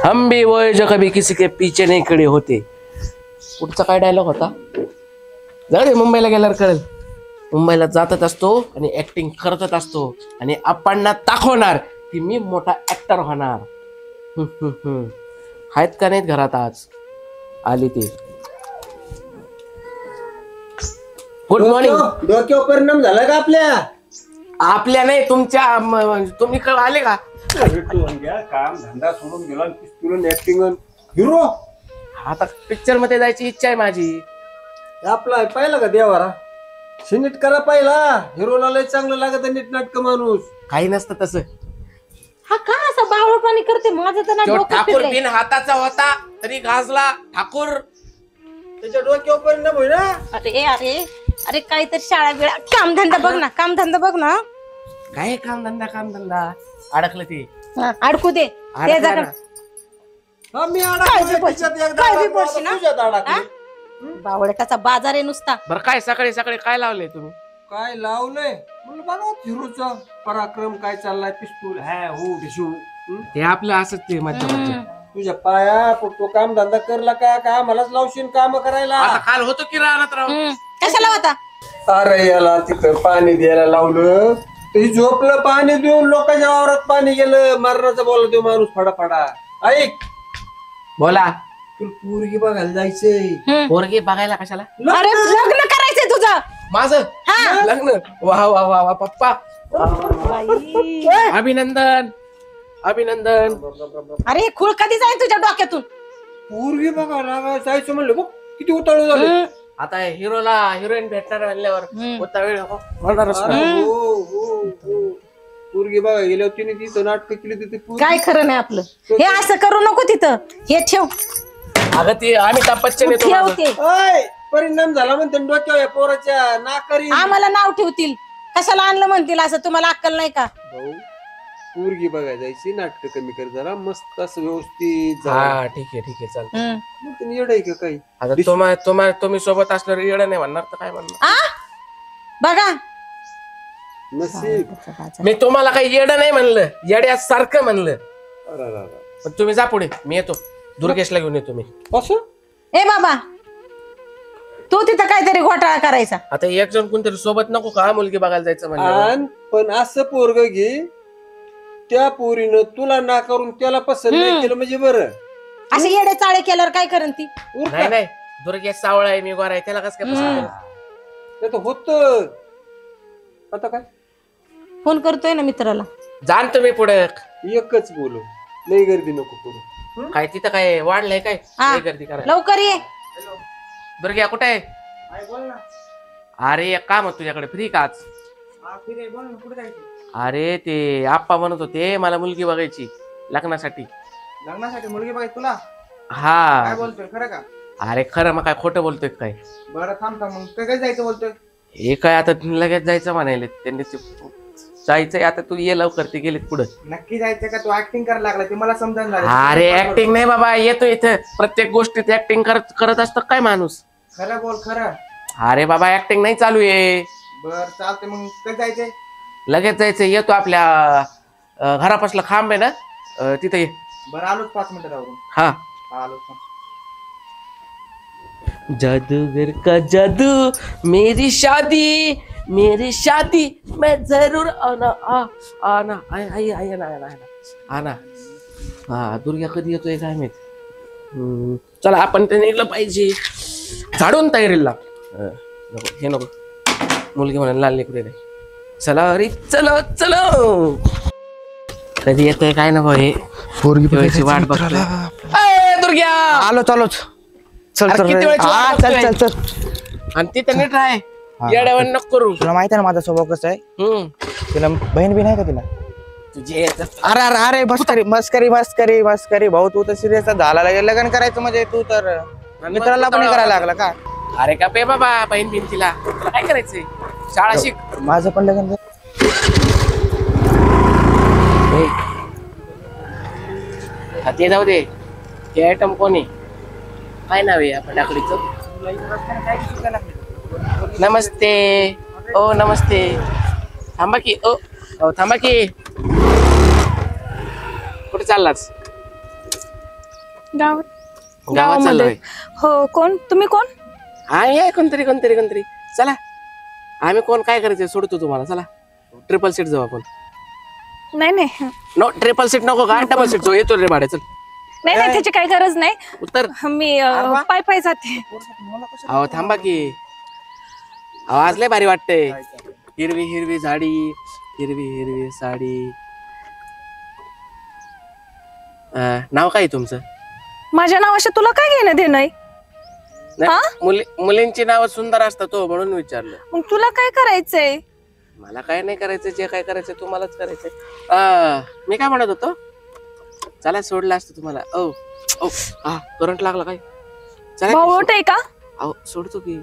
हम भी वो जो कभी किसी के पीछे नहीं खडे होते. पुढचा काय डायलॉग होता? जाऊ दे, मुंबईला गेल्यावर कळेल. मुंबईला जातच असतो आणि ऍक्टिंग करतच असतो आणि आपणना दाखवणार की मी मोठा ऍक्टर होणार. आहेत का नाहीत घरात आज? आली ती. Good morning. डोक्यावर परिणाम झाला का आपल्या नाही तुमच्या. तुम्ही आले का? काम धंदा सोडून गेला ऍक्टिंग हिरो. आता पिक्चर मध्ये जायची इच्छा आहे माझी. आपला पाहिला का देवारा शिनीट करा पाहिला. हिरोला लय चांगलं लागत नीट नाटक माणूस. काही नसतं तसं. हा का असं बावळपणी करते माझं तर ना तो डोकं ठाकूर फिरलंय. बिन हाताचा होता तरी गाजला ठाकूर. त्याच्या डोक्यावर परिणाम होईल ना. अरे अरे अरे काहीतरी शाळा बिळा कामधंदा बघ ना, कामधंदा बघ ना. काय कामधंदा अडकलं ते. हा, अडकू दे ते अडकलं जरा. ना. हा, मी काय बी बोलशील, काय बी बोलशील ना? अडकला. बावळटाचा बाजार आहे नुसता. बरं काय सकाळी सकाळी काय लावले तुम्ही? काय लावलंय म्हणलं बघा हिरोचा पराक्रम काय चाललाय. पिस्तूल हॅ हो डिशू. ते आपलं असंच ते मज्जा. तुझ्या पाया तो काम धंदा करला का मलाच लावशील काम करायला. आता काल होतो की राहणार राव. कशाला होता? अरे याला तिथं पाणी द्यायला लावलं ते झोपलं. पाणी देऊन लोकांच्या वावरात पाणी गेलं. मरणाचं बोला तो माणूस फडाफडा. ऐक बोला. तुला पोरगी बघायला जायचंय. पोरगी बघायला कशाला? अरे लग्न करायचंय तुझं. माझं हा. लग्न. वा वा वा वा पप्पा. बाई. अभिनंदन अभिनंदन. अरे खूळ कधी जाईल तुझ्या डोक्यातून? पोरगी बघायला जायचं म्हणलं बघ किती उताळू झालं. आता हिरोला हिरोईन भेटणार म्हणल्यावर होता वेळ होणारच अरे ना. हो. पोरगी बघा गेल्यावर तिने तिथं नाटक केली तिथे काय खरं नाही आपलं. हे असं करू नको तिथं. हे ठेव अगं ती अमिताभ बच्चन येतो ठेव माझं. ते. परिणाम झाला म्हणते डोक्यावर या पोराच्या नाकरी. आम्हाला नाव ठेवतील. कशाला आणलं म्हणतील असं. तुम्हाला अक्कल नाही का? भाऊ पोरगी बघायला जायची. नाटक कमी कर जरा. मस्त असं व्यवस्थित जा. हा ठीक आहे चालतं. मग तुम्ही येड आहे का काही? आता तुम्ही सोबत असल्यावर येडं नाही म्हणणार तर काय म्हणणार? बघा नसीब. मी तुम्हाला काही येडं नाही म्हणलं, येड्यासारखं म्हणलं. अरे पण तुम्ही जा पुढे, मी येतो. दुर्गेशला घेऊन येतो मी. असं ए बाबा तू तिथं काहीतरी घोटाळा करायचा. आता एक जण कोणतरी सोबत नको का मुलगी बघायला जायचं म्हणजे? पण असं पोरग घे त्या पोरीनं तुला ना करून त्याला पसंत नाही केलं म्हणजे बरं. असे येडे चाळे केल्यावर काय करेन ती? नाही नाही, दुर्गेश सावळा आहे, मी गोरा आहे, त्याला कसं काय पसंत करेल? ते तर होत. आता काय फोन करतोय ना मित्राला. जाण तुम्ही पुढे. एकच बोलू. लई गर्दी नको करू. काय तिथं काय वाढलंय काय? हा. लय गर्दी करा. लवकर ये. दुर्ग्या कुठे आहे? अरे एक काम होत तुझ्याकडे, फ्री का आज? अरे ते आप्पा म्हणत होते मला मुलगी बघायची लग्नासाठी. लग्नासाठी मुलगी बघायची तुला? हा. काय बोलतोय खरं का? अरे खरं, मग काय खोटं बोलतोय काय? बरं थांब मग काय जायचं बोलतोय? हे काय आता लगेच जायचं म्हणाले त्यांनी. जायचंय आता, तू ये लवकर. ते गेलेत पुढे. नक्की जायचं का? तू ऍक्टिंग करायला लागला ते मला समजायला लागलं. अरे ऍक्टिंग नाही बाबा, येतो इथं. प्रत्येक गोष्टीत ऍक्टिंग करत असतं काय माणूस? खरं बोल खरं. अरे बाबा ऍक्टिंग नाही चालू आहे. बर चालतंय मग कधी जायचंय? लगेच जायचं. येतो आपल्या घरापासला खांब आहे ना, तिथे ये. बरं आलोच 5 मिनिटं राहून. हा. आलोच. जादूगर का जादू, मेरी शादी मैं जरूर आना. आना आना. हा दुर्गा कधी येतोय काय माहित. चला आपण ते निघलं पाहिजे. झाडून तयारीला नको, हे नको. मुलगी म्हणून लाल लेकरू काय. चला अरे चलो चलो. कधी येतोय काय नको हे. पोरगी वाट बघतोय. दुर्ग्या आलो चालोच. चल अरे चल किती वेळची हा वाट चल बघतोय? चल चल. आणि तिथं नीट राह. येड्यावर नको करू. तुला माहिती आहे ना माझा स्वभाव कसा आहे. तिला बहीण बी नाही का तिला? तुझे अरे अरे अरे मस्करी भाऊ. तू तर सिरियस झाला लग्न करायचं म्हणजे तू तर मित्राला पण करायला लागला का? अरे का पे बाबा, बहीण बिन तिला तुला काय करायचंय? शाळा शिक. माझं पण लग्न ते जाऊ दे. ते आयटम कोणी काय नाव आहे आपण आकडीचं? नमस्ते. ओ नमस्ते. थांबा की. ओ थांबा की. कुठे चाललास? गावात चाललोय. हो. कोण तुम्ही? कोण? आहे कोणतरी चला. आम्ही कोण काय करायचं सोडतो तुम्हाला. चला ट्रिपल सीट जाऊ आपण. नाही नो ट्रिपल सीट नको का डबल सीट जाऊ. येतो रे भाड्या चल. नाही त्याची काही गरज नाही. उत्तर. मी पाय पाय जाते. अहो थांबा की. आवाज लय भारी वाटते. हिरवी हिरवी झाडी, हिरवी साडी. नाव काय तुमचं? माझ्या नावाशी तुला काय घेणं देणं आहे? मुलींची नाव सुंदर असतात तो म्हणून विचारलं. मग तुला काय करायचंय? मला काय नाही करायचं. जे काय करायचं तुम्हालाच करायचंय. मी काय म्हणत होतो, चला सोडलं असतं तुम्हाला. ओ ओ हा करंट लागला काय? भावट आहे का? अहो सोडतो की.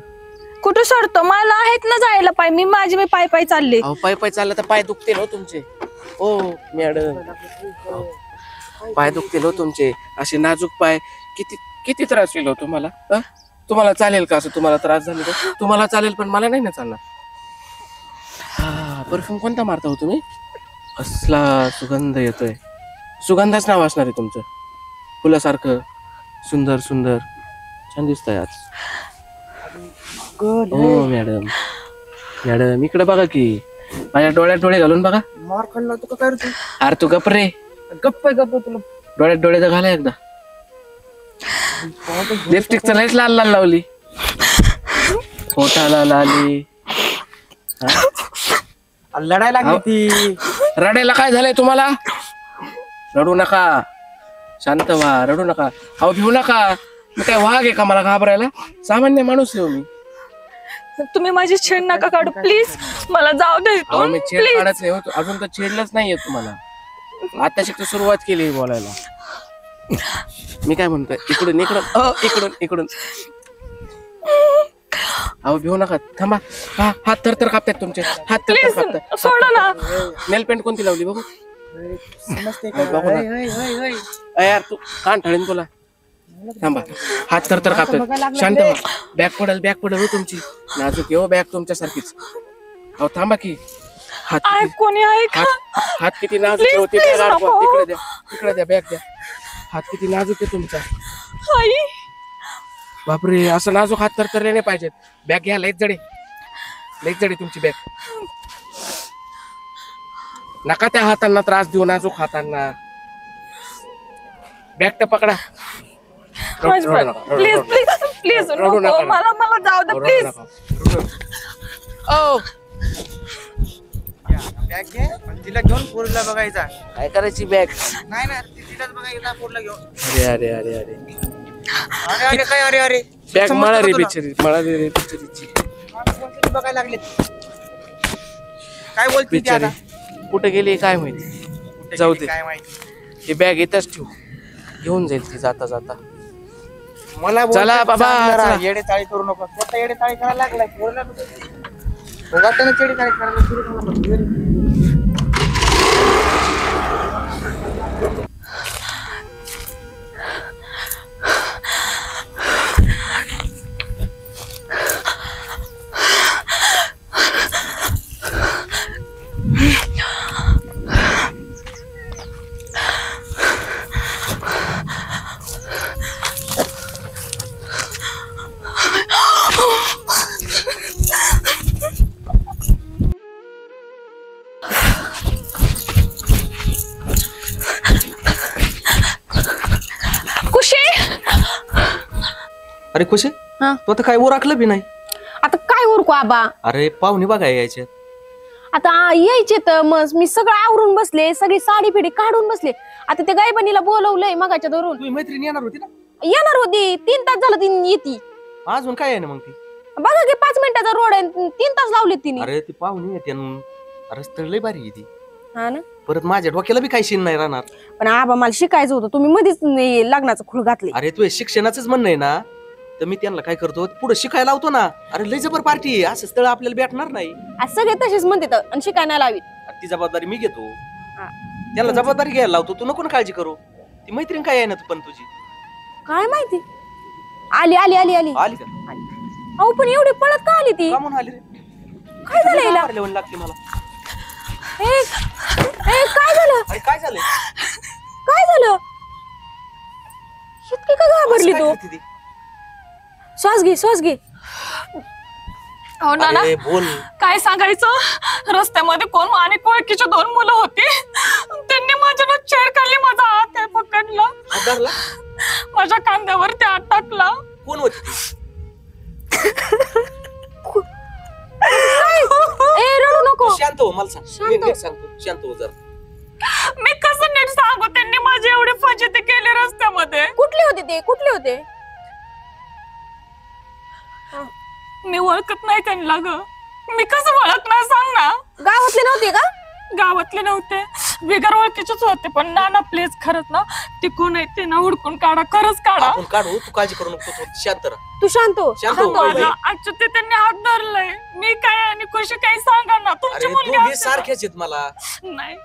कुठं सोडतो? मला आहेत ना जायला पाय. मी पाय पाय चालले. अहो पाय चाललं तर पाय दुखतील हो तुमचे. ओ मॅडम पाय दुखतील हो तुमचे. असे नाजूक पाय. किती त्रास होईल हो तुम्हाला. तुम्हाला चालेल का असं? तुम्हाला त्रास झाले तर तुम्हाला चालेल पण मला नाही ना चालणार. परफ्यूम कोणता मारता हो तुम्ही? कसला सुगंध येतोय. सुगंधाच नाव असणार आहे तुमचं. फुलासारखं सुंदर छान दिसतंय आज. हो मॅडम इकडे बघा की. माझ्या डोळ्यात डोळे घालून बघा. मार खाल्ला तू काय करतो? अरे तू गप रे. गप्प तुला. डोळ्यात डोळे तर घाला एकदा. लिपस्टिक तर लयच लाल लावली. होठाला लाली. लढायला लागली ती. रडायला काय झालंय तुम्हाला? रडू नका. शांत व्हा. रडू नका. अहो भिवू नका. मी काय वाघ आहे का मला घाबरायला? सामान्य माणूस आहे मी. तुम्ही माझी छेड नका काढू प्लीज. मला जाऊ दे. अहो मी छेड काढत नाही होतो. अजून तर छेडलंच नाहीये तुम्हाला. आता शिकतो सुरुवात केली बोलायला. मी काय म्हणतोय इकडून. अहो भिवू नका. थांबा. हात थरथर कापतात तुमचे. हात थरथर कापतात. सोडा ना. नेल पेंट कोणती लावली बघू. बघू ना. यार तू कान ठळेन तुला. थांबा. हात थरथर कापतात. शांत व्हा. बॅग पडल हो तुमची. नाजूक येऊ बॅग तुमच्यासारखीच. अहो थांबा की. कोणी आहे का? हात किती नाजूक होते. तिकडे द्या बॅग द्या. हात किती नाजूक आहे तुमचा. बापरे असं नाजूक हात तर नाही पाहिजेत. बॅग घ्या. लयच जडे तुमची बॅग. नका त्या हातांना त्रास देऊ. नाजूक हातांना. बॅग तर पकडा. प्लीज रडू नका. मला जाऊ दे प्लीज. ओ बॅग घे तिला घेऊन पोरीला बघायचा. काय करायची बॅग? नाही ना तिलाच बघायला पोरीला घेऊन. अरे अरे काय अरे बॅग मला रे बिचारीची. बघायला लागले. काय बोलते ती आता? कुठे गेली काय माहिती. जाऊ दे. काय माहिती. ही बॅग इथंच ठेवू. घेऊन जाईल ती जाता. मला चला बाबा, चला. येडे चाळी करू नको. स्वतः येडे चाळी करायला लागलाय. पोरीला त्याने येडे चाळी करायला सुरू केलं. अरे खुशी हा? तू आता काय उरकलं बी नाही. आता काय उरकू आबा? अरे पाहुणे बघा यायचे. आता यायचे तर मग मी सगळं आवरून बसले. सगळी साडी फिडी काढून बसले. आता त्या गायबनीला बोलवलंय मगाच्या धरून. तुझी मैत्रीण येणार होती ना? येणार होती. 3 तास झालं ती येती. अजून काय आहे ना मग ती? बघा की 5 मिनिटाचा रोड आहे. 3 तास लावले तिने. अरे ती पाहुणे येते न. अरे स्थळ लय भारी आहे ती. हा ना. परत माझ्या डोक्याला बी काही शिन नाही राहणार. पण आबा मला शिकायचं होतं. तुम्ही मध्येच लग्नाचं खुळ घातले. अरे तू शिक्षणाचंच म्हणणं आहे ना, तर मी त्यांना काय करतो पुढे शिकायला लावतो ना. अरे लय जबर पार्टी आहे. असं स्थळ आपल्याला भेटणार नाही. आज सगळे तसेच म्हणते आणि शिकायला लावीत. अरे ती जबाबदारी मी घेतो. हा. त्यांना जबाबदारी घ्यायला लावतो. तू नको ना काळजी करू. ती मैत्रीण काय आहे ना तू पण तुझी. काय माहिती. आली आली आली आली आली का? अहो पण एवढी पळत का आली ती? का म्हणून आली रे? काय झालं हिला? मारल्यावर लागते मला. काय झालं? अरे काय झालं? काय झालं? ही करली काय तू करते ती? श्वास घे हो ना ना अरे बोल. काय सांगायचं रस्त्यामध्ये कोण आणि कोळकीचे 2 मुलं होती त्यांनी माझ्यावर छेड खाल्ली माझा हात आहे पकडला हात धरला? माझ्या कांद्यावर ते हात टाकला कोण होती ती? ए रडू नको शांत हो मला सांग. शांत मी हो. नीट सांगतो शांत हो जरा. मी कसं नीट सांगू त्यांनी माझी एवढी फजिती केली रस्त्यामध्ये कुठले होते मी ओळखत नाही त्यांना ग मी कसं ओळखणार सांग ना गावातले नव्हते का गावातले नव्हते बिगर ओळखीचेच होते पण ना प्लीज खरंच ना ती कोण आहे ते ना हुडकून काढा खरंच काढा आपण काढू तू काळजी करू नको तू शांत राहा. तू शांत हो शांत हो. माझ्या आजच्या ते त्यांनी हात धरलंय मी काय आणि कशी काही सांगा ना तुमची अरे मुलगी दोघे असते ना. सारखेच आहेत मला. नाही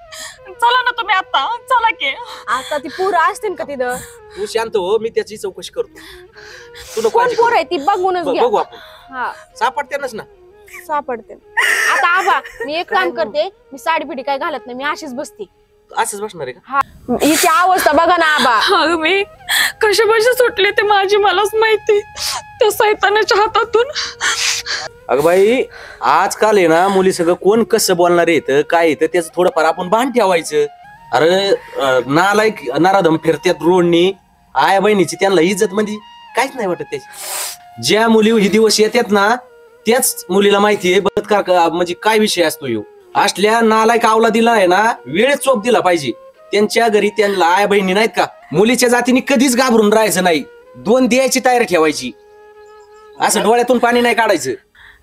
चला ना तुम्ही आता चला की आता ती पोरं असतील का तिथं तू शांत हो मी त्याची चौकशी करतो. तू नको कोण काळजी पोर करू. आहे ती बघूनच घ्या बघू आपण हा सापडतेनच ना. सापडते आता आबा मी एक काम करते मी साडी पिढी काय घालत नाही मी अशीच बसते असंच बसणार आहे का? हा हिची अवस्था बघा ना आबा अगं मी कशी बशी सुटले ते माझी मलाच माहिती त्या सैतानाच्या हातातून अगं बाई आजकाल आहे ना मुली सगळं कोण कसं बोलणार येतं काय येतं त्याचं थोडंफार आपण भान ठेवायचं. अरे नालायक नाराधम फिरत्यात रोडनी आया बहिणीची त्यांना इज्जत म्हणजे काहीच नाही वाटत त्याची. ज्या मुली ही दिवस येतात ना त्याच मुलीला माहितीये बलात्कार म्हणजे काय विषय असतो ह्यो. असल्या नालायक आवला दिला आहे ना वेळेत चोप दिला पाहिजे. त्यांच्या घरी त्यांना आया बहिणी नाहीत का मुलीच्या जातीने कधीच घाबरून राहायचं नाही. 2 द्यायची तयारी ठेवायची असं डोळ्यातून पाणी नाही काढायचं.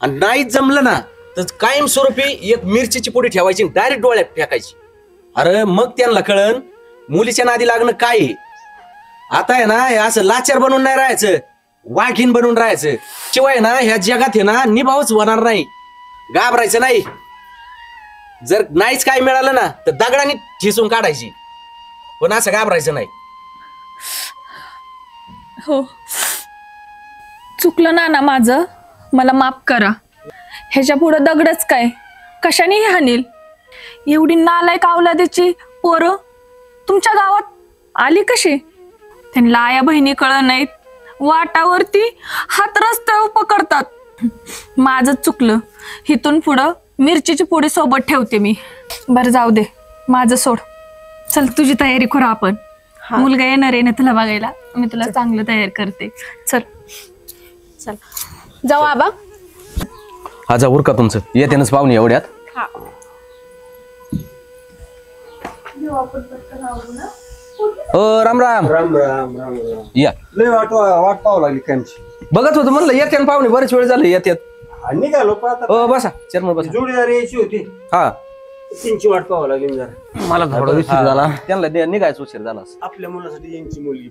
आणि नाहीच जमलं ना तर कायमस्वरूपी एक मिरचीची पुडी ठेवायची डायरेक्ट डोळ्यात फेकायची. अरे मग त्यांना कळन मुलीच्या नादी लागणं काय आहे. आता आहे ना हे असं लाचार बनून नाही राहायचं वाघीण बनून राहायचं. शिवाय ना ह्या जगात आहे ना निभावच होणार नाही. घाबरायचं नाही. जर नाहीच काय मिळालं ना तर दगडाने ठिसून काढायची पण असं घाबरायचं नाही. हो चुकलं ना माझं मला माफ करा ह्याच्या पुढे दगडच काय कशाने हानील. एवढी नालायक अवलादीची पोरं तुमच्या गावात आली कशी त्यांना आया बहिणी कळ नाहीत वाटावरती हात रस्त्यावर पकडतात. माझं चुकलं इथून पुढं मिरचीची पुडी सोबत ठेवते मी. बरं जाऊ दे माझं सोड चल तुझी तयारी करू आपण. मुलगा येणार आहे ना तुला बघायला मी तुला चांगलं तयार करते चल चल जाऊ आबा हा जा उरका तुमचं येतेनच पाहुणे एवढ्यात. राम राम राम राम राम राम. या लय वाट पाहावं लागली कांची. बघत होतं म्हणलं येते पाहुणे बरेच वेळ झाले येतात. आणि निघालो पण आता बसा चेअरमन बसा. जोडीदार यायची होती हा त्यांची वाट पाहावं लागली जरा. मला थोडा उशीर झाला त्यांना निघायचं उशीर झाला. आपल्या मुलासाठी यांची मुलगी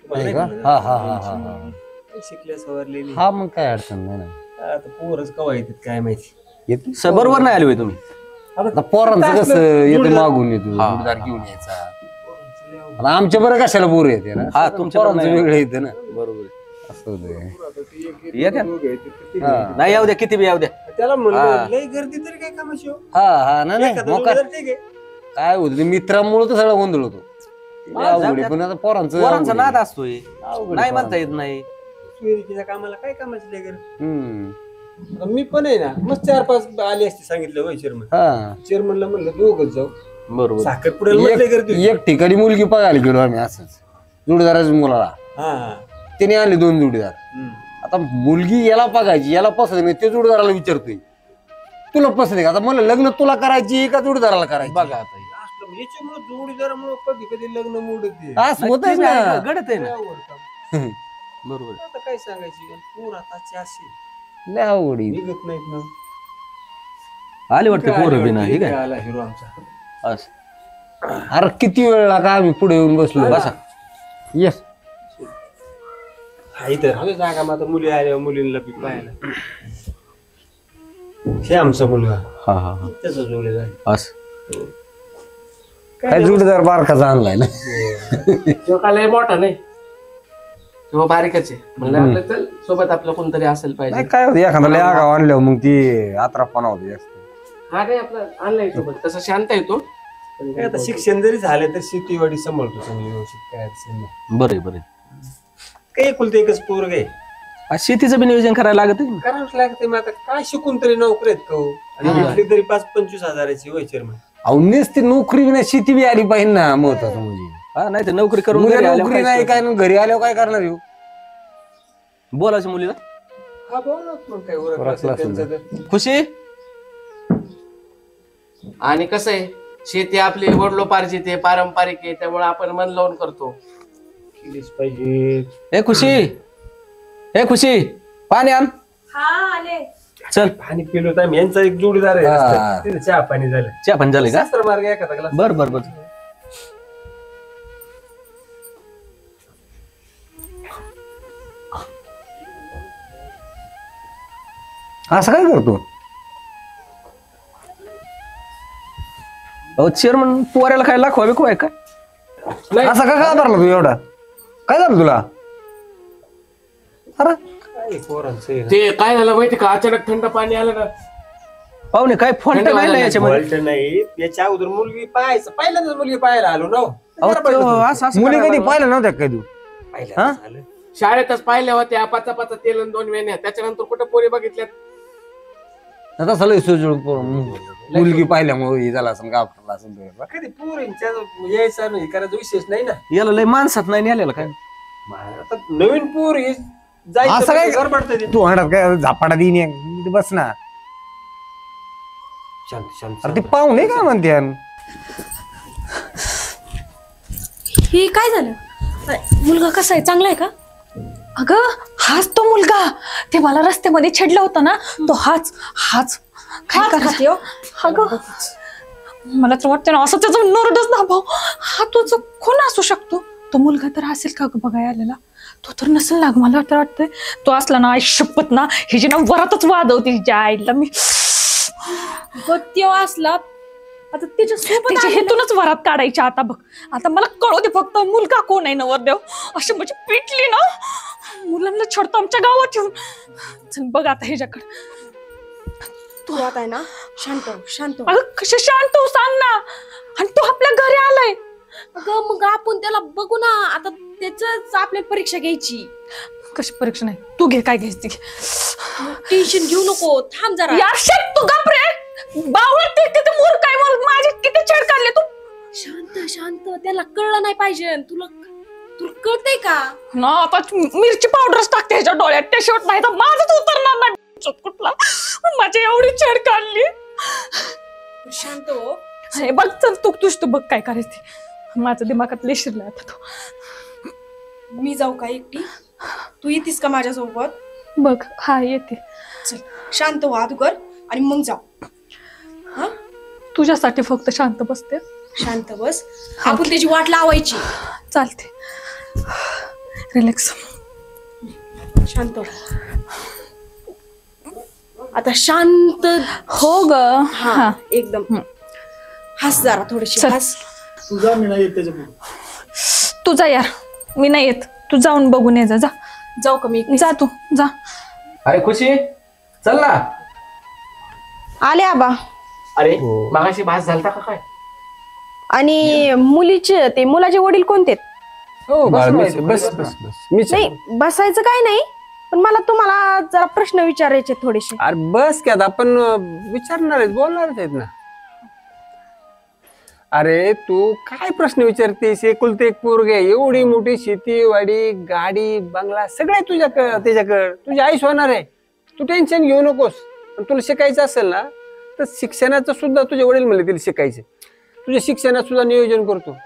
आहे का? हा हा हा हा हा. शिकल्या सवरलेली. हा मग काय अडचण नाही ना. आता पोरच कवा येतात काय माहिती. येते बरोबर नाही आले होय तुम्ही. आता पोरांचं कसं येते मागून येतो जोडीदार घेऊन यायचा. आणि आमच्या बरं कशाला बोर येते ना. हा, तुमच्या बरं पोरांचं नाही. वेगळं येतं ना. बरोबर असं होतंय. येत्या नाही येऊ द्या किती बी येऊ द्या. त्याला म्हणलं लय गर्दी तरी काय कामाशी हो. हा हा नाही एखादा मोकार जोडीदार ठीक आहे. काय होतं ते मित्रामुळे तर सगळं गोंधळ होतो. लय अवघड आहे. पण आता पोरांचं पोरांचा अवघड नाद आहे. असतोय अवघड नाही आहे म्हणता येत नाही. सुविधेच्या कामाला काय कामाची लय गर्दी. हम्म. आता मी पण आहे ना मग 4-5 आले असते सांगितलं होय चेअरमन. हा चेअरमनला म्हणलं दोघच जाऊ. बरोबर साखरपुड्याला म्हटलं गर्दी होती. एक ठिकाणी मुलगी बघायला गेलो आम्ही असंच जोडीदाराच्या मुलाला. हा त्याने आले 2 जोडीदार. हम्म. आता मुलगी याला बघायची याला पसंत नाही ते जोडीदाराला विचारतोय तुला पसंत आहे का. आता मला लग्न तुला करायची का जोडीदाराला करायची. बघा आता हे. असलं याच्यामुळे जोडीदारामुळे कधी कधी लग्न मोडते. असं होत ते ना. घडत आहे ना आता बरोबर. काय सांगायची पोर आताची अशी लय अवघड आहे. निघत नाहीत ना. आले वाटते पोरं बी ना हे काय आला हिरो आमचा. असं. अरे किती वेळ लागा आम्ही पुढे येऊन बसलो. बसा. येस हा इथं राहतो जागा मग आता मुली आल्या मुलींना बी पाहायला. हे आमचा मुलगा हा हा हा त्याचा जोडीदार. असं. काय जोडीदार बारकाचा आणलाय ना. तो का लय मोठा नाही किंवा बारीकच आहे म्हणलं आपलं चल सोबत आपलं कोणतरी असेल पाहिजे. नाही काय होतं एखादा लय आगाव आणल्यावर मग ती आत्रापणा होतो जास्त. हा नाही आपलं आणलंय सोबत तसं शांत येतो. काय आता शिक्षण जरी झालं तर शेतीवाडी सांभाळतो चांगली व्यवस्थित काय अडचण नाही. बरं बरं काही एकुलते एकच पोरग आहे. शेतीचं बी नियोजन करायला लागत आहे. करावंच लागते. मग आता काय शिकून तरी नोकरी आहेत का हो? आणि भेटली तरी 5-25 हजाराची होय चेअरमन. अहो नुसती नोकरी नाही शेती बी आली पाहिजे ना, महत्वाचं म्हणजे. हा नाही तर नोकरी करून मुली घरी आल्यावर नोकरी काय नाही काय नाही, घरी आल्यावर काय करणार येऊ? बोलायचं मुलीला. हा बोलत मग काय ओळख ओळखलं असेल असेल त्यांचं तर. खुशी आणि कसं आहे, शेती आपली वडिलोपार्जित आहे, पारंपरिक आहे, त्यामुळे आपण मन लावून करतो. केलीच पाहिजे. ए खुशी पाणी आण. चल पाणी पिलो तर आम्ही यांचा एक जोडीदार आहे हा. रस्त्यात. तिथे चहा पाणी झालं. चहा पण झालं का? शास्त्र मार्ग एखादा ग्लास. बर असं काय करतो? चेअरमन पोऱ्याला काय लाखवा बिकवा आहे का? असं का धरला तू एवढा? काय झालं तुला? अरे काय पोरांचं आहे. ते काय झालं माहिती का, अचानक थंड पाणी आलं ना. पाहुणे काय फॉल्ट नाही ना याच्यामध्ये. फॉल्ट नाही. याच्या अगोदर मुलगी पाहायचं, पहिल्यांदाच मुलगी पाहायला आलो ना. अहो, तो असं मुली करायला कधी लागला. पाहिलं नव्हत्या काय तू? पहिल्यांदाच झालं. शाळेतच पाहिल्या होत्या, पाचा तेल आणि 2 वेण्या. त्याच्यानंतर कुठं पोरी बघितल्यात. आता सलग मुलगी पाहिल्यामुळे हे झाला असं गावठला असं. कधी पोरींच्या यायचा नाही करायचा विशेष नाही ना. याला लय माणसात नाही आलेला काय. आता नवीन पोर असं काय जायचं पडतं ते. तू म्हणत काय झापाडा दिन बस ना. शांत शांत. अरे ते पाहुणे काय म्हणते यार? हे काय झालं? मुलगा कसा आहे, चांगला आहे का? अगं हाच तो मुलगा, ते मला रस्त्यामध्ये छेडला होता ना, तो हाच काय करायचं? अगं मला तर वाटतं ना, असं त्याचं नरडच दाबाव. हा तुझं कोण असू शकतो? तो मुलगा तर असेल का ग बघायला आलेला? तो तर नसेल ना, मला तर वाटतंय तो असला ना, आई शपथ ना, हे जे ना वरातच वाजवते हिच्या आईला मी. तो असला आता तिच्या हेतूनच वरात काढायची. आता बघ, आता मला कळू दे फक्त मुलगा कोण आहे नवरदेव. अशी म्हणजे पिटली ना, मुलांना छडतो आमच्या गावात येऊन. चल बघ आता ह्याच्याकडे. तू आता आहे ना, शांत. अगं कशी शांत हो, सांग ना. आणि तो आपल्या घरी आलाय. अगं मग आपण त्याला बघू ना. आता त्याच आपल्याला परीक्षा घ्यायची. कशी परीक्षा नाही, तू घे काय घ्यायची. टेन्शन घेऊ नको, थांब जरा. यार शेत तू गप रे. बावळ ते किती मूर्ख काय, मग माझे किती छेड काढले तू. शांत. त्याला कळलं नाही पाहिजे. तुला कळतंय का ना? आता मिरची पावडरच टाकते ह्याच्या डोळ्यात, ते शेवट नाही तर माझंच उतरणार नाही कुठला. माझी एवढी छेड काढली. शांत हो. हे बघ, चल तू बघ काय करायचं. माझं दिमागात लय शिरलाय आता तो. मी जाऊ का एकटी? तू येतीस का माझ्यासोबत? बघ हा येते. चल शांत हो अगोदर आणि मग जाऊ. हा तुझ्यासाठी फक्त शांत बसते. शांत बस. आपण त्याची वाट लावायची. चालते. रिलॅक्स. शांत हो. आता शांत हो ग. हा एकदम. हस जरा थोडीशी हस. तुझा मी नाही येत त्याच्या. तू जा यार, मी नाही येत. तू जाऊन बघून ये. जा जाऊ का मी? जा तू जा. अरे खुशी चल ना. आले आबा. अरे मागाशी भास झालता का काय? आणि मुलाचे वडील कोणते? हो बस बस बस मीच. नाही बसायचं काय नाही, पण मला तुम्हाला जरा प्रश्न विचारायचे थोडेसे. अरे बस की आता आपण विचारणार आहेत, बोलणारच आहेत ना. अरे तू काय प्रश्न विचारतेस? एकुलते एक पोरगे, एवढी मोठी शेती वाडी गाडी बंगला सगळे त्याच्याकडे. तुझी आईस होणार आहे. तू टेन्शन घेऊ नकोस. तुला शिकायचं असेल ना तर शिक्षणाचं सुद्धा तुझे वडील म्हणले तिला शिकायचे. तुझ्या शिक्षणात सुद्धा नियोजन करतो.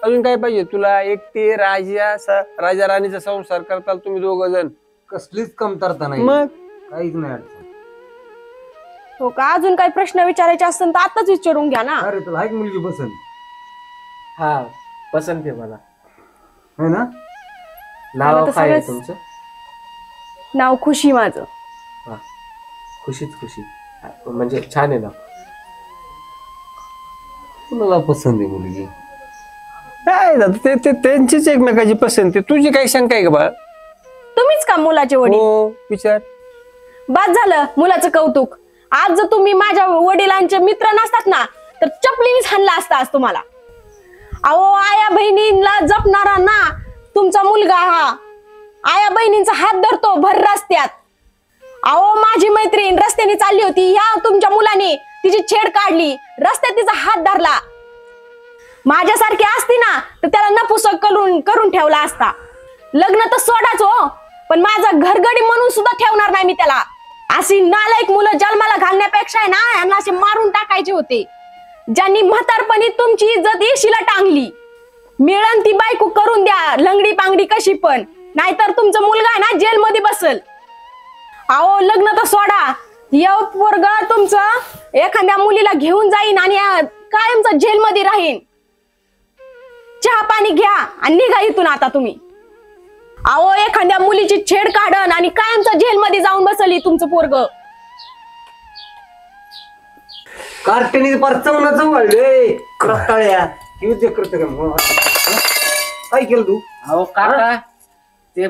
अजून काय पाहिजे तुला? एक ते राजा राणीचा संसार करताल तुम्ही 2 जण. कसलीच कमतरता नाही, मग काहीच नाही अडचण. हो का? अजून काही प्रश्न विचारायचे असतील तर आताच विचारून घ्या ना. अरे तुला ऐक मुलगी पसंत हा पसंत आहे मला. है ना? नाव मला तर काय आहे सगळंच- तुमचं? नाव खुशी माझं. खुशी. म्हणजे छान आहे नाव. तुला पसंत आहे मुलगी. काय ते त्यांचीच एकमेकाची पसंती. तुझी काही शंका आहे का बा? तुम्हीच का मुलाचे वडील? हो विचार. बाद झालं मुलाचं कौतुक. आज जर तुम्ही माझ्या वडिलांचे मित्र नसतात ना तर चपलीनेच हाणला असता आज तुम्हाला. अहो आया बहिणीला जपणारा ना तुमचा मुलगा हा. आया बहिणींचा हात धरतो भर रस्त्यात. अहो माझी मैत्रीण रस्त्याने चालली होती, ह्या तुमच्या मुलाने तिची छेड काढली, रस्त्यात तिचा हात धरला. माझ्यासारखी असती ना तर त्याला नपुसक करून ठेवला असता. लग्न तर सोडाच हो, पण माझा घरगडी म्हणून सुद्धा ठेवणार नाही मी त्याला. अशी नालायक मुलं जन्माला घालण्यापेक्षा आहे ना यांना असे मारून टाकायचे होते, ज्यांनी म्हातारपणी तुमची इज्जत येशीला टांगली. मिळन ती बायको करून द्या लंगडी पांगडी कशी पण, नाहीतर तुमचा मुलगा आहे ना जेलमध्ये बसल. अहो लग्न तर सोडा, येऊ पोरगा तुमचं एखाद्या मुलीला घेऊन जाईन आणि कायमचं जेलमध्ये राहीन. चहा पाणी घ्या आणि निघा इथून आता तुम्ही. अहो एखाद्या मुलीची छेड काढन आणि कायमचं जेलमध्ये जाऊन बसली तुमचं पोरग. कार्टेनी पार चवनाच वाढले रस्ताळ्या काय केलं तू? अहो काका ते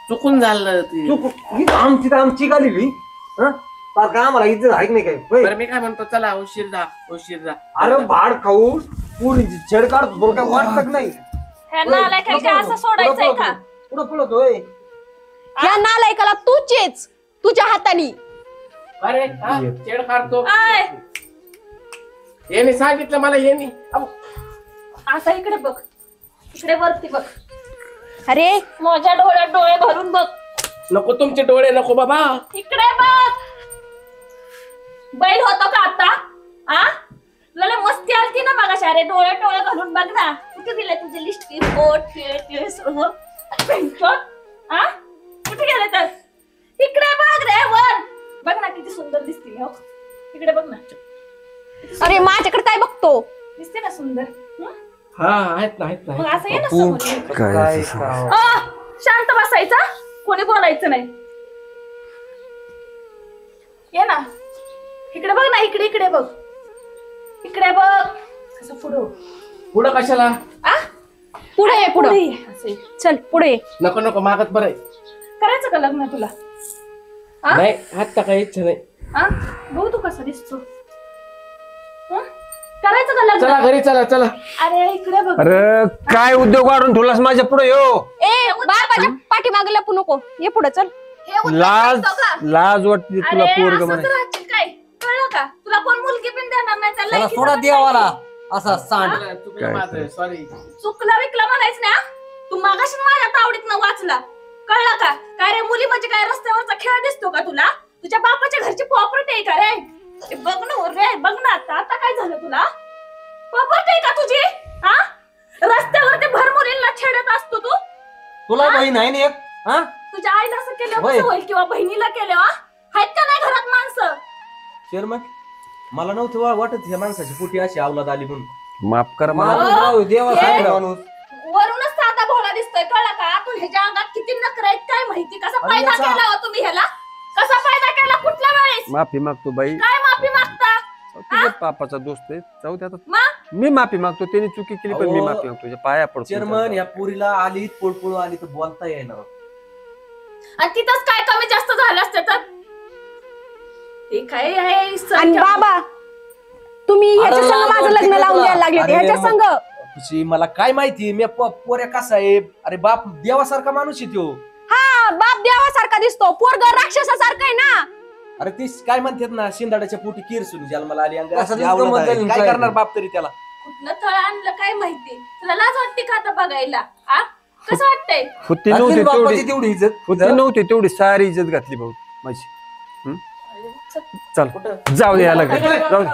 चुकून झालं ते. आमची तर आमची का लिहिली का आम्हाला इज्जत आहे की नाही काय होय? बरं मी काय म्हणतो, चला उशीर जा उशीर जा. अरे भाड खाऊन पुरीची छेड काढतो तुला काय वाटत नाही? असं सोडायचंय का? पुढं पळतोय या नालायकाला तू चेच तुझ्या हाताने. अरे हा छेड काढतो. यांनी सांगितलं मला, यांनी आता इकडे बघ, इकडे वरती बघ, अरे माझ्या डोळ्यात डोळे भरून बघ. नको तुमचे डोळे नको बाबा. इकडे बघ, बैल होतो का आता? आ तुला मस्ती आलती ना मगाशी? अरे डोळे डोळे घालून बघ ना, कुठे गेले तुझे लिपस्टिक ओठ टिळे सर्व आ कुठे गेले? तर इकडे बघ रे वर, बघ ना किती सुंदर दिसते. हो इकडे बघ ना. अरे माझ्याकडे काय बघतो? दिसते ना सुंदर. हा आहेत ना आहेत ना. मग असं ये ना समोर. शांत बसायचा, कोणी बोलायचं नाही. ये ना इकडे बघ ना, इकडे इकडे बघ, इकडे बघ. कसं पुढं पुढं कशाला? आ पुढे ये पुढे. असं ये. चल पुढे ये. नको नको मागत बरं आहे. करायचं का लग्न तुला? आ? नाही हात टाकाय इच्छा नाही. आ बघू तू कसा दिसतो. हं? करायचं का लग्न? चला घरी चला चला. अरे इकडे बघ. अरे काय उद्योग वाढून ठेवलास माझ्या पुढे यो? ए बापाच्या पाठीमागे लपू नको, ये पुढे चल. हे उद्योग लाज करतो का? लाज वाटते तुला अरे पोरग असंच म्हणाय. राहशील काय? कळलं का? तुला कोण मुलगी पण देणार नाही, त्याला त्याला लेकीचं सोडा पण देवाला नाही. असा सांड. चुकलं माझं, सॉरी. चुकलं विकलं म्हणायचं ना. तू मागाशी माझ्या तावडीत न वाचला, कळलं का? काय रे मुली म्हणजे काय रस्त्यावरचा खेळ दिसतो का तुला? तुझ्या बापाच्या घरची प्रॉपर्टी आहे का रे? ए, बघ ना रे, बघ ना आता काय झालं तुला? प्रॉपर्टी आहे का तुझी? हा रस्त्यावरती भर मुलींना छेडत असतो तू. तुला बहीण आहे ना एक? हा तुझ्या आईला असं केलं होय. कसं होईल, किंवा बहिणीला केलं? आहेत का नाही घरात माणसं? चेअरमन मला नव्हतं वाटत ह्या माणसाची पोटी अशी अवलाद आली म्हणून. माफ करा मला. माणूस राहू दे, देवा सांगितलं माणूस. वरूनच साधा भोळा दिसतोय, कळलं का? तू ह्याच्या अंगात किती नखरे आहेत काय माहिती? कसा अरे फायदा याचा- केला हो तुम्ही ह्याला? कसा फायदा केला कुठल्या वेळेस? माफी मागतो बाई, काय माफी मागता? तुझ्या पापाचा दोस्त आहे, जाऊ दे आता. मग मी माफी मागतो, त्याने चुकी केली पण मी अहो, माफी मागतो, तुझ्या पाया पडतो. चेअरमन या पोरीला आली पोळपोळ आली तर बोलता येणार. आणि तिथंच काय कमी जास्त झालं असतं तर ते काय आहे आणि सर- बाबा तुम्ही ह्याच्या अरे संग लाज माझं वाटते लग्न का लावून तुला? द्यायला लागले होते अरे ह्याच्या संग. खुशी मला काय माहिती, मी पोऱ्या कसा आहे? अरे बाप देवासारखा माणूस आहे त्यो. हा बाप देवासारखा दिसतो, पोरग राक्षसासारखं आहे ना. अरे ती काय म्हणतात ना, शिंदाड्याच्या पोटी किरसून जन्माला आली अंगात असं असली अवलाद आहे. नुसतं काय म्हणतात करणार बाप तरी त्याला? कुठलं तळ आणलं काय माहिती? तुला लाज वाटते का आता बघायला? आ कसं वाटतंय? होती घातली नव्हती ना तेवढी, बापाची तेवढी इज्जत. होती नव्हती तेवढी सारी इज्जत घातली भाऊ माझी. चल जाऊ दे याला घरी, जाऊ दे.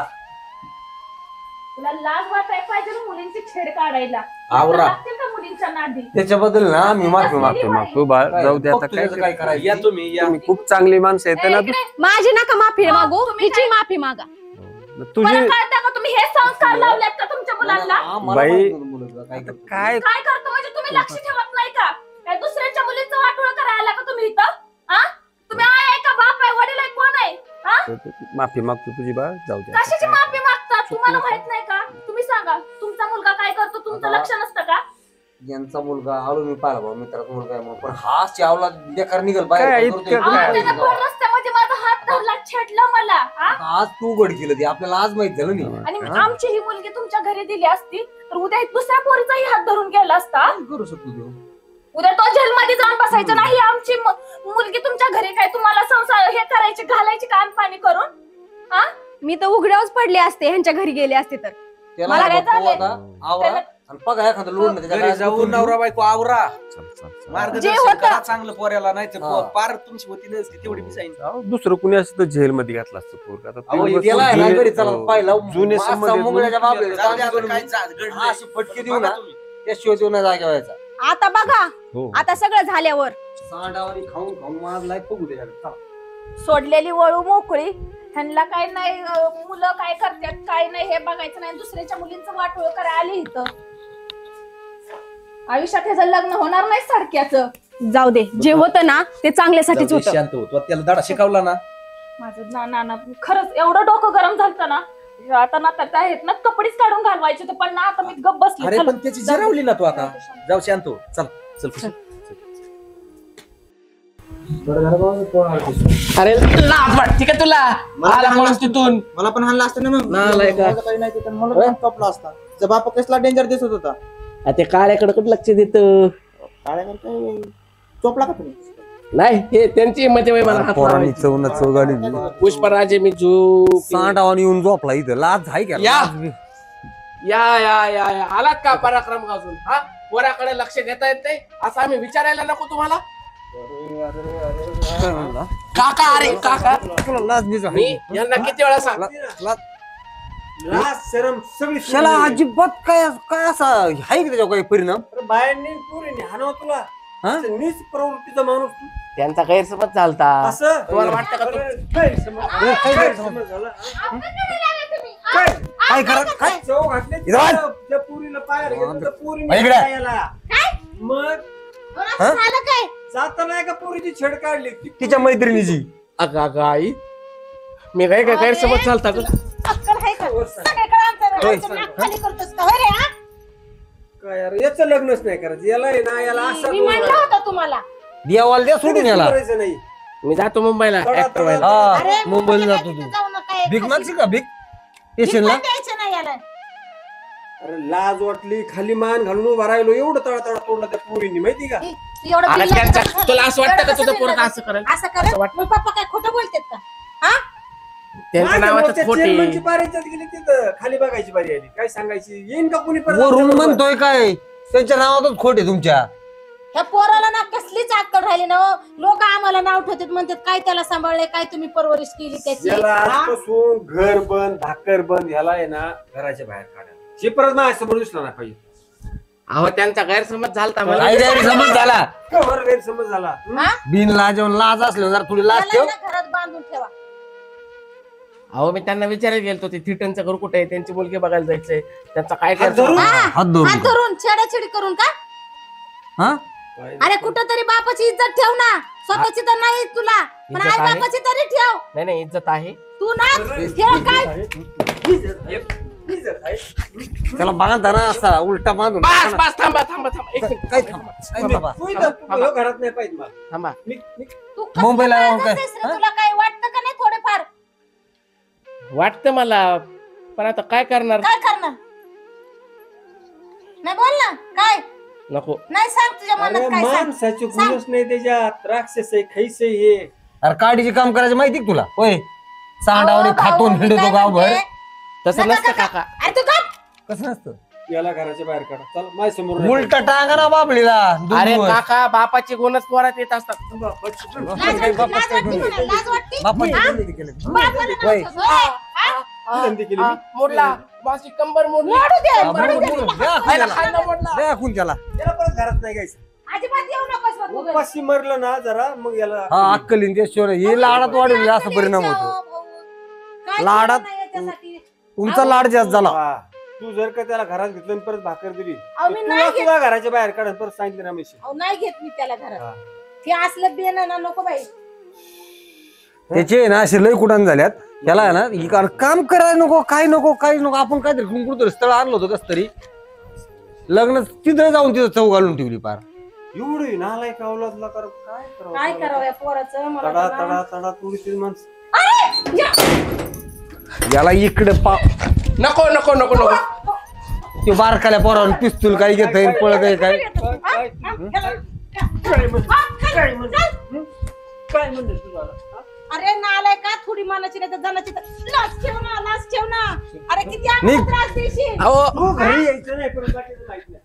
तुला लाज वाटायला पाहिजे ना मुलींची छेड काढायला. आवरा. लागतील का मुलींच्या नादी? त्याच्याबद्दल ना मी माफी माफी मागतो. मागतो बाळ, जाऊ दे आता. बघ तुझ्याचं काय काय करायचं. या तुम्ही या. तुम्ही खूप चांगली माणसं आहेत ना. इकडे. माझी नका माफी मागू, तुम्ही हिची माफी मागा. मला तुझी कळतं का तुम्ही हे संस्कार लावलेत का तुमच्या मुलांना? मला बाई, माहित नव्हतं मुलगा काय करतो. काय काय करतो म्हणजे तुम्ही लक्ष ठेवत नाही का? काय दुसऱ्याच्या मुलीचं वाटोळं करायला का तुम्ही इथं? हा तुम्ही आहे का बाप आहे वडील आहे कोण आहे? हा माफी मागतो तुझी बाळ, जाऊ दे कशाची आता. माफी मागता? तुम्हाला माहित नाही का? तुम्ही सांगा तुमचा मुलगा काय करतो, तुमचं लक्ष नसतं का? यांचा मुलगा आलो मी पाहिला भाऊ, मित्राचा मुलगा आहे म्हणून. पण हा चावला बेकार निघल काय बाहेर इतकं करतोय. काय? अहो, त्यानं भर रस्त्यामध्ये माझा हात धरला, छेडलं मला. हा? आज तू उघड केलं ते आपल्याला आज माहित झालं नाही. आणि हा? आमची ही मुलगी तुमच्या घरी दिली असती तर उद्या दुसऱ्या पोरीचाही हात धरून गेला असता. काय करू शकतो तो? उद्या तो जेलमध्ये जाऊन बसायचं नाही. आमची मुलगी तुमच्या घरी काय तुम्हाला संसार हे करायची घालायची काम पाणी करून. हा मी तर उघड्यावरच पडले असते ह्यांच्या घरी गेले असते तर. त्याला मला काय बघतो चाललंय? आता, आवरा आणि बघा एखादं लोड नाही घरी जाऊन नवरा बायको आवरा, जे मार्गदर्शन होतं- करा चांगलं पोऱ्याला, नाही तर हा. पार तुमची होती नसती तेवढी बी सांगितलं. अहो, दुसरं कुणी असतं तर जेलमध्ये घातलं असतं पोरग. आता अहो, ते गेला आहे ना जुने- घरी, चला पाहिलं जुने मासा संबंध मुंगळ्याच्या बाबतीत जाऊ दे, आता चांगली काय करून घडलंय. अशी फटके देऊ बघा ना तुम्ही. त्याशिवाय देऊ ना जागे व्हायचा. आता बघा, हो. आता सगळं झाल्यावर सांडावानी खाऊन खाऊन माझ लाईफ बघू त्याच्याकडे. सोडलेली वळू मोकळी. ह्यांना काय नाही मुलं काय करतात काय नाही हे बघायचं नाही. दुसऱ्याच्या मुलींचं वाटोळ करायला आली इथं. आयुष्यात ह्याचं लग्न होणार नाही सारख्याचं. जाऊ दे, जे होतं ना ते चांगल्यासाठीच जाऊ दे, होतं. शांत हो. तू त्याला धडा शिकवला ना. माझं नाना खरंच एवढं डोकं गरम झालं ना. आता ना त्यात आहेत ना कपडेच काढून घालवायचे होते, पण ना आता मी गप्प बसली. अरे चल. पण त्याची जिरवली ना तू आता. जाऊ शांत हो. चल चल पुढे. अरे लाज वाटते का तुला? आला माणूस तिथून. मला पण हाणला असतं ना मग. नालायक का? माझं काही नाही तिथं, मला पण कपला असता. तुझा बाप कसला डेंजर दिसत होता. आ, ते काळ्याकडे कुठं लक्ष देत काळ्याकडे काय चोपला का तुम्ही? नाही, हे त्यांची मते बाई मला हात पोरांनी लावायची. चौना चौगाडी पुष्पराजे मी झोप सांडावानी येऊन झोपला इथं. लाज आहे का? या. लाज बी- या आलात का पराक्रम गाजून? हा, पोराकडे लक्ष देता येत नाही असं आम्ही विचारायला नको तुम्हाला? काका, अरे काका, तुला लाज बीज आहे? मी यांना किती वेळा सांग. लाज शरम सगळी त्याला अजिबात काय काय असा आहे का त्याच्यावर काही परिणाम? बाहेरने पुरीने हाणव तुला. हा? नीच प्रवृत्तीचा माणूस तू. त्यांचा गैरसमज चालता. असं तुम्हाला वाटतं का अरे, गैरसमज. अरे, काय गैरसमज झाला. काय काय करा काय चव घातले इथं वाट. त्या पुरीला पायाला घेतलं तर पुरीने इकडे. पायाला. मग हा? काय जाता नाही का पुरीची छेड काढली ती तिच्या मैत्रिणीची. अगं आई, मी काय काय गैरसमज चालता का? काय यार याचं लग्नच नाही करायचं. याला आहे ना याला असं मी म्हणलं होतं तुम्हाला. देवाला द्या सोडून याला. करायचं नाही. मी जातो मुंबईला तडा- ऍक्टर व्हायला. हा, मुंबईला जातो तू. भीक मागशी का भीक स्टेशनला? अरे लाज वाटली, खाली मान घालून उभा राहिलो, एवढं तळा तोडला त्या पोरींनी माहिती का? अरे त्यांचा- तुला असं वाटतं का तुझं पोरगा असं करेल? असं वाटतं? पप्पा काय खोटं बोलतात का? त्यांच्या नावाचं खोटे. चेअरमनची बारी इज्जत गेली तिथं खाली बघायची बारी आली. काय सांगायची? येईन का कुणी परत वरून आमच्याबरोबर? म्हणतोय काय त्यांच्या नावातच खोट आहे तुमच्या. ह्या पोराला ना कसलीच अक्कल राहिली ना. लोक आम्हाला नाव ठेवतात, म्हणतात काय त्याला सांभाळले, काय तुम्ही परवरिश केली त्याची. याला हा? आजपासून घर बंद, भाकर बंद, ह्याला आहे ना घराच्या बाहेर काढायला. हे परत माझ्यासमोर दिसला नाही पाहिजे. अहो, त्यांचा गैरसमज झालता मला. काय गैरसमज झाला? कवर गैरसमज झाला. बिन लाजवून लाज असल्यावर जरा थोडी लाज ठेव. याला ना घरात बांधून ठेवा. अहो, मी त्यांना विचारायला गेलतो ते थिटनचं घर कुठे आहे, त्यांची मुलगी बघायला जायचंय, त्यांचा काय हात धरून? गैरसमज? हात धरून. हात धरून छेडाछेडी करून का? हा? अरे कुठं तरी बापाची इज्जत ठेव ना. स्वतःची तर नाही तुला, पण इज्जत आई आहे? बापाची तरी ठेव. नाही इज्जत आहे. तू ना ठेव काय. त्याला बांधा ना असा उलटा बांधून. बस बस, थांबा थांबा थांबा, एक मिनिट. काय थांबा. काय थांबा. तू इथं- तू ह्यो घरात नाही पाहिजे मला. थांबा. तू कसं मुंबईला काय जाऊन काय? करतेस रे? तुला काय वाटतं का नाही थोडेफार? वाटतं मला, पण आता काय करणार? काय करणार? नाही बोल ना काय. नको. नाही सांग तुझ्या अरे मनात काय सांग. माणसाचे गुणच नाही त्याच्यात. राक्षस आहे, खैस आहे हे. अरे काडीचे काम करायचं माहिती का तुला? होय सांडावणी अहो, भाऊ, खातून मी हिंडतो काय गावभर. म्हणते? तसं नका, नसतं नका. काका. अरे तू गप. कसं नसतं? याला घराच्या बाहेर काढा. चल माझ्या समोर उलटा टांगा ना बाबळीला. अरे दोन काका, बापाचे गुणच पोरात येत असतात. लाज वाटते, लाज वाटते म्हणा, लाज वाटते. बापाची हा? धंदे केले. बापाला होय. नव्हतं, होय? हा? धंदे केली हा, मोडला माझी कंबर मोडली. मोडू दे, हा, मोडू दे. बोलू, बोलू. द्या खायला खुंच्याला. खायला मोडला. द्या खुंच्याला. याला परत घरात नाही गायचं. अजिबात येऊ नकोस बघ तू घरी. उपाशी मरलं ना जरा मग याला हा अक्कलीन त्याशिवाय हे लाडात वाढेल असा परिणाम होतो. भाऊ, काय लाडात- केलं नाही याच्यासाठी? तुमचा लाड जास्त झाला. हा. तू जर का त्याला घरात घेतलं आणि परत भाकर दिली अहो, तर मी तुला नाही घेत. सुद्धा घराच्या बाहेर काढून परत सांगितलं ना मिशी. अहो, नाही घेत मी त्याला घरात. हा. ते असलं बेन ना नको बाई. त्याचे ना असे लय कुठान झाल्यात. त्याला आहे ना ही काम करायला नको, काही नको, काही नको. आपण काहीतरी कुंकुतरी स्थळ आणलं होतं कस तरी. लग्न तिथं जाऊन तिथं चव घालून ठेवली पार. एवढी नालायक अवलादला कर काय काय करावं या पोराचं मला तडा तर ना- तडा तडा तुडीची माणसं. अरे, या. याला इकडे नको नको नको नको. ते बारकाल्या पोरावर पिस्तूल काही घेत पळत आहे काय. काय- काय- काय म्हणलं तुझा अरे नालाय का थोडी मानाची नाही तर जनाची तर लाच ठेव ना. अरे किती निघ. त्रास देशील. अहो घरी यायचं नाही परत बाकीचं माहित नाही.